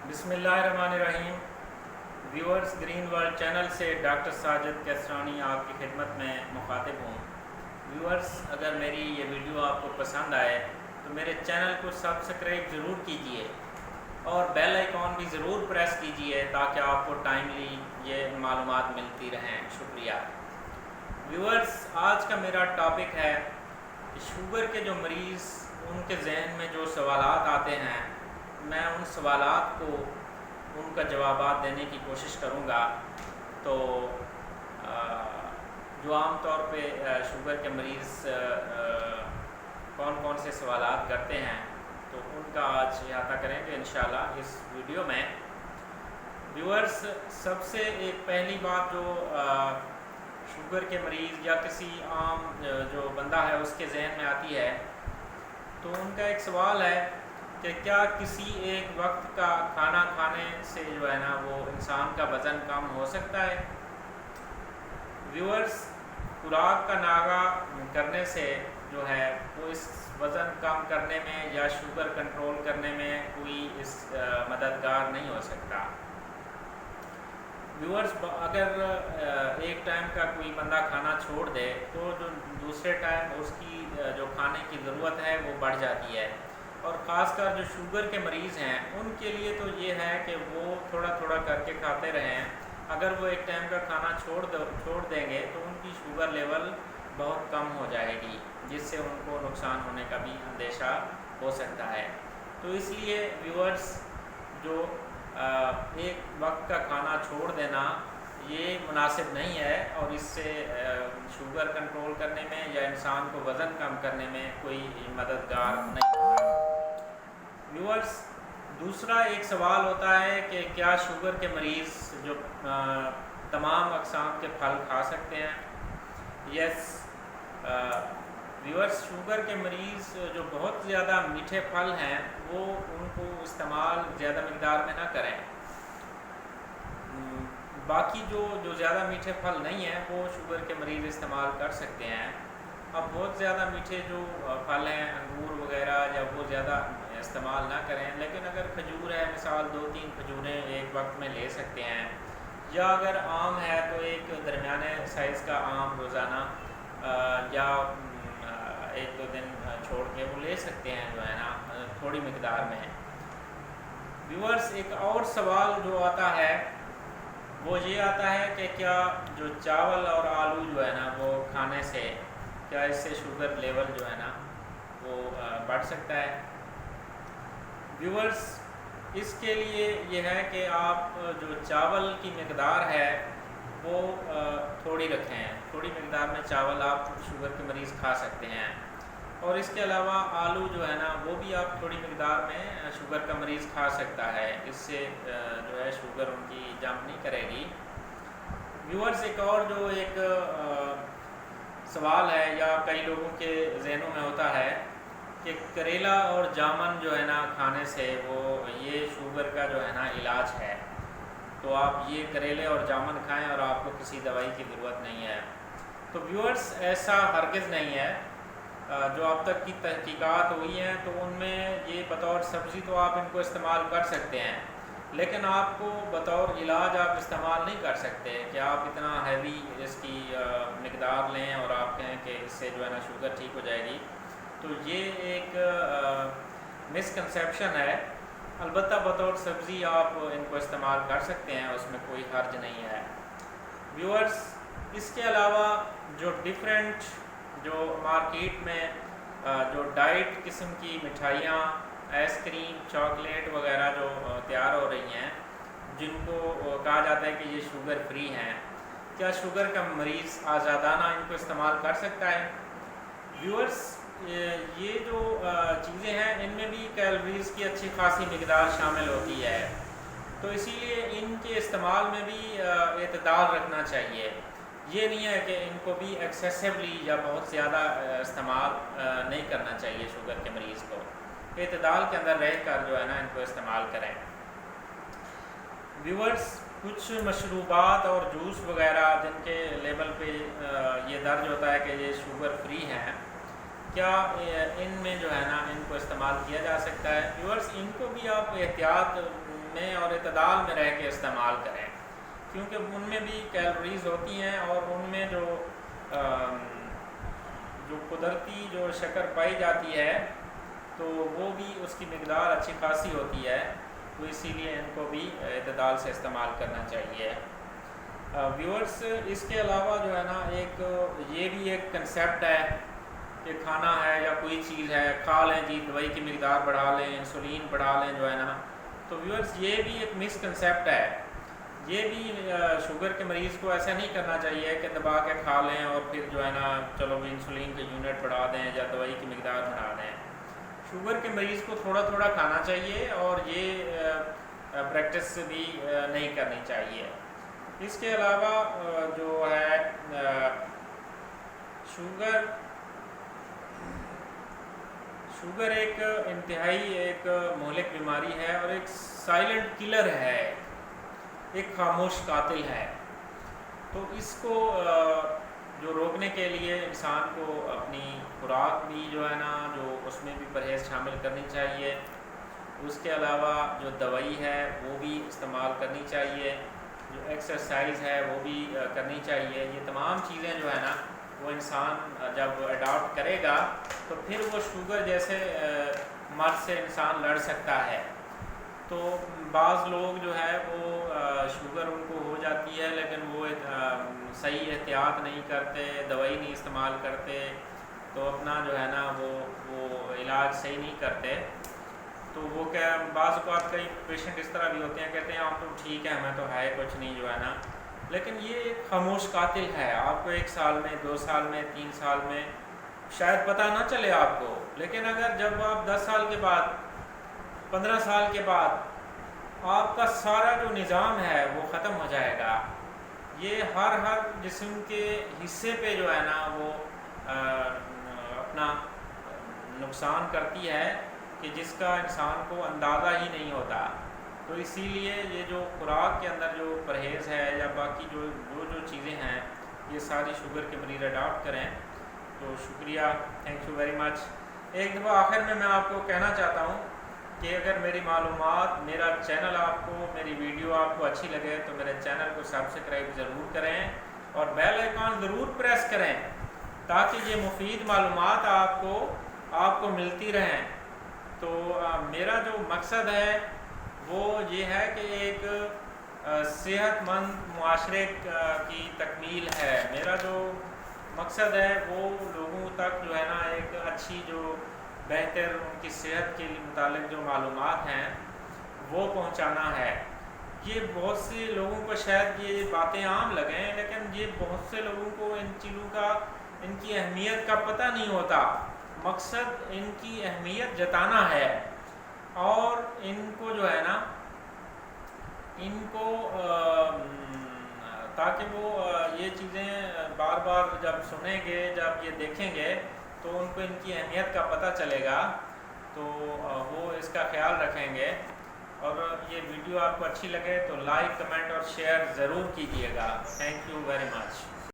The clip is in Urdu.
بسم اللہ الرحمن الرحیم۔ ویورز، گرین ورلڈ چینل سے ڈاکٹر ساجد کیسرانی آپ کی خدمت میں مخاطب ہوں۔ ویورز، اگر میری یہ ویڈیو آپ کو پسند آئے تو میرے چینل کو سبسکرائب ضرور کیجئے اور بیل آئیکن بھی ضرور پریس کیجئے تاکہ آپ کو ٹائملی یہ معلومات ملتی رہیں۔ شکریہ۔ ویورز، آج کا میرا ٹاپک ہے شوگر کے جو مریض ان کے ذہن میں جو سوالات آتے ہیں، میں ان سوالات کو ان کا جوابات دینے کی کوشش کروں گا۔ تو جو عام طور پہ شوگر کے مریض کون کون سے سوالات کرتے ہیں تو ان کا آج احاطہ کریں گے انشاءاللہ اس ویڈیو میں۔ ویورز، سب سے ایک پہلی بات جو شوگر کے مریض یا کسی عام جو بندہ ہے اس کے ذہن میں آتی ہے تو ان کا ایک سوال ہے کہ کیا کسی ایک وقت کا کھانا کھانے سے جو ہے نا وہ انسان کا وزن کم ہو سکتا ہے؟ ویورز، خوراک کا ناغہ کرنے سے جو ہے وہ اس وزن کم کرنے میں یا شوگر کنٹرول کرنے میں کوئی اس مددگار نہیں ہو سکتا۔ ویورز، اگر ایک ٹائم کا کوئی بندہ کھانا چھوڑ دے تو جو دوسرے ٹائم اس کی جو کھانے کی ضرورت ہے وہ بڑھ جاتی ہے، اور خاص کر جو شوگر کے مریض ہیں ان کے لیے تو یہ ہے کہ وہ تھوڑا تھوڑا کر کے کھاتے رہیں۔ اگر وہ ایک ٹائم کا کھانا چھوڑ دیں گے تو ان کی شوگر لیول بہت کم ہو جائے گی، جس سے ان کو نقصان ہونے کا بھی اندیشہ ہو سکتا ہے۔ تو اس لیے ویورز، جو ایک وقت کا کھانا چھوڑ دینا یہ مناسب نہیں ہے اور اس سے شوگر کنٹرول کرنے میں یا انسان کو وزن کم کرنے میں کوئی مددگار نہیں ہوتا۔ ویورز، دوسرا ایک سوال ہوتا ہے کہ کیا شوگر کے مریض جو تمام اقسام کے پھل کھا سکتے ہیں؟ یس ویورز، شوگر کے مریض جو بہت زیادہ میٹھے پھل ہیں وہ ان کو استعمال زیادہ مقدار میں نہ کریں۔ باقی جو زیادہ میٹھے پھل نہیں ہیں وہ شوگر کے مریض استعمال کر سکتے ہیں۔ اب بہت زیادہ میٹھے جو پھل ہیں، انگور وغیرہ، یا وہ زیادہ استعمال نہ کریں، لیکن اگر کھجور ہے، مثال 2-3 کھجوریں ایک وقت میں لے سکتے ہیں، یا اگر آم ہے تو ایک درمیانے سائز کا آم روزانہ یا 1-2 دن چھوڑ کے وہ لے سکتے ہیں جو ہے نا تھوڑی مقدار میں۔ ویورز، ایک اور سوال جو آتا ہے وہ یہ آتا ہے کہ کیا جو چاول اور آلو جو ہے نا وہ کھانے سے کیا اس سے شوگر لیول جو ہے نا وہ بڑھ سکتا ہے؟ ویورز، اس کے لیے یہ ہے کہ آپ جو چاول کی مقدار ہے وہ تھوڑی رکھیں۔ تھوڑی مقدار میں چاول آپ شوگر کے مریض کھا سکتے ہیں، اور اس کے علاوہ آلو جو ہے نا وہ بھی آپ تھوڑی مقدار میں شوگر کا مریض کھا سکتا ہے، اس سے جو ہے شوگر ان کی جمپ نہیں کرے گی۔ ویورز، ایک اور جو ایک سوال ہے یا کئی لوگوں کے ذہنوں میں ہوتا ہے کہ کریلا اور جامن جو ہے نا کھانے سے وہ یہ شوگر کا جو ہے نا علاج ہے، تو آپ یہ کریلے اور جامن کھائیں اور آپ کو کسی دوائی کی ضرورت نہیں ہے۔ تو ویورز، ایسا ہرگز نہیں ہے۔ جو اب تک کی تحقیقات ہوئی ہیں تو ان میں یہ بطور سبزی تو آپ ان کو استعمال کر سکتے ہیں، لیکن آپ کو بطور علاج آپ استعمال نہیں کر سکتے کہ آپ اتنا ہیوی اس کی مقدار لیں اور آپ کہیں کہ اس سے جو ہے نا شوگر ٹھیک ہو جائے گی۔ تو یہ ایک مسکنسیپشن ہے۔ البتہ بطور سبزی آپ ان کو استعمال کر سکتے ہیں، اس میں کوئی حرج نہیں ہے۔ ویورز، اس کے علاوہ جو ڈیفرنٹ جو مارکیٹ میں جو ڈائٹ قسم کی مٹھائیاں، آئس کریم، چاکلیٹ وغیرہ جو تیار ہو رہی ہیں، جن کو کہا جاتا ہے کہ یہ شوگر فری ہیں، کیا شوگر کا مریض آزادانہ ان کو استعمال کر سکتا ہے؟ ویورز، یہ جو چیزیں ہیں ان میں بھی کیلوریز کی اچھی خاصی مقدار شامل ہوتی ہے، تو اسی لیے ان کے استعمال میں بھی اعتدال رکھنا چاہیے۔ یہ نہیں ہے کہ ان کو بھی ایکسیسیولی یا بہت زیادہ استعمال نہیں کرنا چاہیے شوگر کے مریض کو۔ اعتدال کے اندر رہ کر جو ہے نا ان کو استعمال کریں۔ ویورز، کچھ مشروبات اور جوس وغیرہ جن کے لیبل پہ یہ درج ہوتا ہے کہ یہ شوگر فری ہیں، کیا ان میں جو ہے نا ان کو استعمال کیا جا سکتا ہے؟ ویورز ان کو بھی آپ احتیاط میں اور اعتدال میں رہ کے استعمال کریں، کیونکہ ان میں بھی کیلوریز ہوتی ہیں اور ان میں جو قدرتی جو شکر پائی جاتی ہے تو وہ بھی اس کی مقدار اچھی خاصی ہوتی ہے، تو اسی لیے ان کو بھی اعتدال سے استعمال کرنا چاہیے۔ ویورز اس کے علاوہ جو ہے نا یہ بھی ایک کنسیپٹ ہے کہ کھانا ہے یا کوئی چیز ہے کھا لیں جی دوائی کی مقدار بڑھا لیں، انسولین بڑھا لیں جو ہے نا، تو ویورز یہ بھی ایک مس کنسیپٹ ہے۔ یہ بھی شوگر کے مریض کو ایسا نہیں کرنا چاہیے کہ دبا کے کھا لیں اور پھر جو ہے نا چلو بھی انسولین کے یونٹ بڑھا دیں یا دوائی کی مقدار بڑھا دیں۔ شوگر کے مریض کو تھوڑا تھوڑا کھانا چاہیے اور یہ پریکٹس بھی نہیں کرنی چاہیے۔ اس کے علاوہ جو ہے شوگر ایک انتہائی ایک مہلک بیماری ہے اور ایک سائلنٹ کلر ہے، ایک خاموش قاتل ہے۔ تو اس کو جو روکنے کے لیے انسان کو اپنی خوراک بھی جو ہے نا جو اس میں بھی پرہیز شامل کرنی چاہیے، اس کے علاوہ جو دوائی ہے وہ بھی استعمال کرنی چاہیے، جو ایکسرسائز ہے وہ بھی کرنی چاہیے۔ یہ تمام چیزیں جو ہے نا وہ انسان جب اڈاپٹ کرے گا تو پھر وہ شوگر جیسے مرض سے انسان لڑ سکتا ہے۔ تو بعض لوگ جو ہے وہ شوگر ان کو ہو جاتی ہے لیکن وہ صحیح احتیاط نہیں کرتے، دوائی نہیں استعمال کرتے، تو اپنا جو ہے نا وہ علاج صحیح نہیں کرتے، تو وہ بعض اوقات کئی پیشنٹ اس طرح بھی ہوتے ہیں کہتے ہیں آپ تو ٹھیک ہے ہمیں تو ہے کچھ نہیں جو ہے نا، لیکن یہ ایک خاموش قاتل ہے۔ آپ کو 1 سال میں 2 سال میں 3 سال میں شاید پتہ نہ چلے آپ کو، لیکن اگر جب آپ 10 سال کے بعد 15 سال کے بعد آپ کا سارا جو نظام ہے وہ ختم ہو جائے گا۔ یہ ہر جسم کے حصے پہ جو ہے نا وہ اپنا نقصان کرتی ہے کہ جس کا انسان کو اندازہ ہی نہیں ہوتا۔ تو اسی لیے یہ جو خوراک کے اندر جو پرہیز ہے یا باقی جو چیزیں ہیں یہ ساری شوگر کے مریض اڈاپٹ کریں۔ تو شکریہ، تھینک یو ویری مچ۔ ایک دفعہ آخر میں آپ کو کہنا چاہتا ہوں کہ اگر میری معلومات، میرا چینل آپ کو، میری ویڈیو آپ کو اچھی لگے تو میرے چینل کو سبسکرائب ضرور کریں اور بیل آئیکن ضرور پریس کریں تاکہ یہ مفید معلومات آپ کو ملتی رہیں۔ تو میرا جو مقصد ہے وہ یہ ہے کہ ایک صحت مند معاشرے کی تکمیل ہے۔ میرا جو مقصد ہے وہ لوگوں تک جو ہے نا ایک اچھی جو بہتر ان کی صحت کے متعلق جو معلومات ہیں وہ پہنچانا ہے۔ یہ بہت سے لوگوں کو شاید یہ باتیں عام لگیں لیکن یہ بہت سے لوگوں کو ان چیزوں کا، ان کی اہمیت کا پتہ نہیں ہوتا۔ مقصد ان کی اہمیت جتانا ہے اور ان کو جو ہے نا ان کو تاکہ وہ یہ چیزیں بار بار جب سنیں گے، جب یہ دیکھیں گے تو ان کو ان کی اہمیت کا پتہ چلے گا، تو وہ اس کا خیال رکھیں گے۔ اور یہ ویڈیو آپ کو اچھی لگے تو لائک، کمنٹ اور شیئر ضرور کیجیے گا۔ Thank you very much.